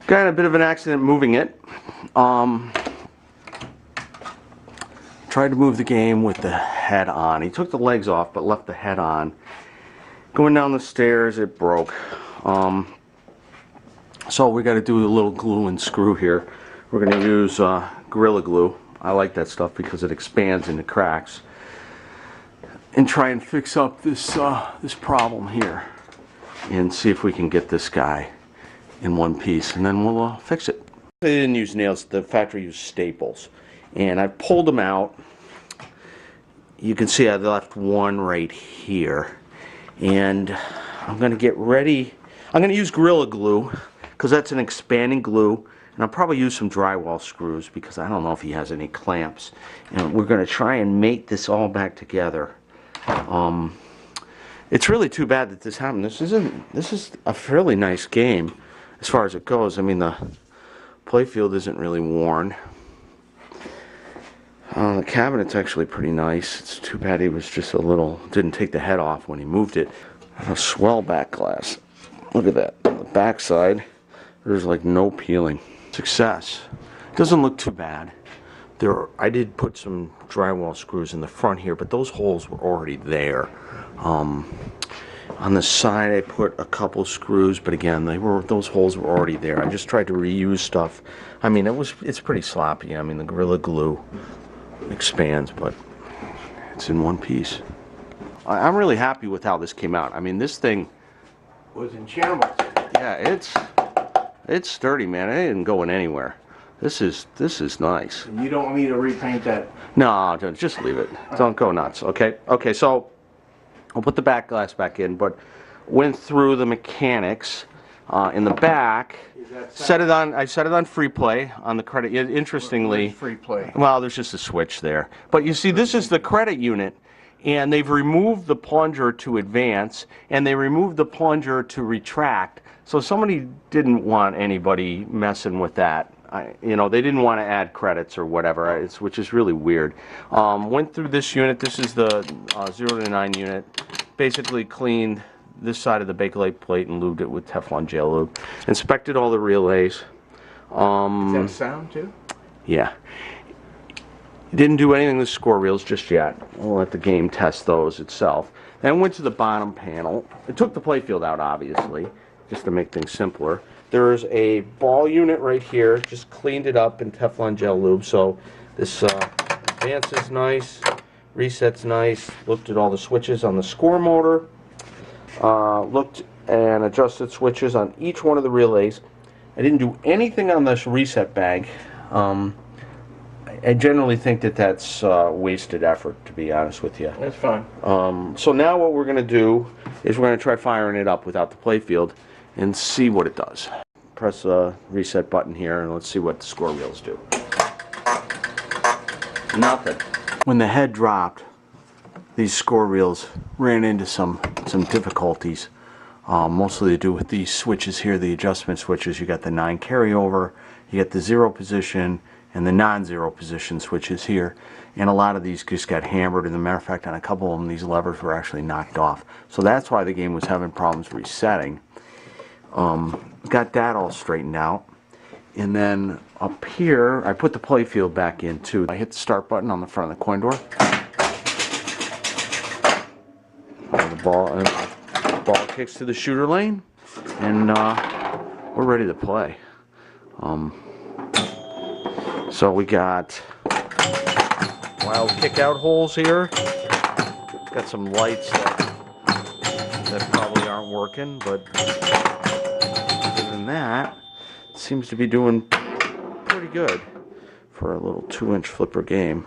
Got in a bit of an accident moving it. Tried to move the game with the head on. He took the legs off but left the head on. Going down the stairs, it broke. So we got to do a little glue and screw here. We're going to use Gorilla Glue. I like that stuff because it expands into cracks. And try and fix up this this problem here. And see if we can get this guy in one piece. And then we'll fix it. They didn't use nails. The factory used staples. And I pulled them out. You can see I left one right here. And I'm going to get ready. I'm going to use Gorilla Glue because that's an expanding glue. And I'll probably use some drywall screws because I don't know if he has any clamps. And we're going to try and mate this all back together. It's really too bad that this happened. This is a fairly nice game as far as it goes. I mean, the playfield isn't really worn. The cabinet's actually pretty nice. It's too bad he was just didn't take the head off when he moved it. A swell back glass. Look at that. The back side, there's like no peeling. Success. Doesn't look too bad. I did put some drywall screws in the front here, but those holes were already there. On the side I put a couple screws, but again, those holes were already there. I just tried to reuse stuff. I mean, it's pretty sloppy. I mean, the Gorilla Glue expands, but it's in one piece. I'm really happy with how this came out. I mean, this thing was in shambles. Yeah, it's sturdy, man. It isn't going anywhere. This is nice. And you don't want me to repaint that? No, just leave it. Don't go nuts. Okay. Okay. So I'll put the back glass back in, but went through the mechanics in the back. Set it on. I set it on free play on the credit. Interestingly, free play. Well, there's just a switch there. But you see, this is the credit unit, and they've removed the plunger to advance, and they removed the plunger to retract. So somebody didn't want anybody messing with that. They didn't want to add credits or whatever, which is really weird. Went through this unit. This is the 0 to 9 unit. Basically cleaned this side of the Bakelite plate and lubed it with Teflon gel lube. Inspected all the relays. Does that sound too? Yeah. Didn't do anything with score reels just yet. We'll let the game test those itself. Then went to the bottom panel. It took the playfield out, obviously, just to make things simpler. There's a ball unit right here. Just cleaned it up in Teflon gel lube. So this advance is nice. Reset's nice. Looked at all the switches on the score motor. Looked and adjusted switches on each one of the relays. I didn't do anything on this reset bag. I generally think that that's wasted effort, to be honest with you. That's fine. So now what we're going to do is we're going to try firing it up without the playfield and see what it does. Press the reset button here and let's see what the score reels do. Nothing. When the head dropped, these score reels ran into some difficulties. Mostly to do with these switches here, the adjustment switches. You got the 9 carryover, you got the 0 position, and the non-zero position switches here. And a lot of these just got hammered. As a matter of fact, on a couple of them, these levers were actually knocked off. So that's why the game was having problems resetting. Got that all straightened out. And then up here, I put the playfield back in too. I hit the start button on the front of the coin door. The ball kicks to the shooter lane, and we're ready to play. So we got wild kick out holes here. Got some lights that probably aren't working, but other than that, it seems to be doing pretty good for a little 2-inch flipper game.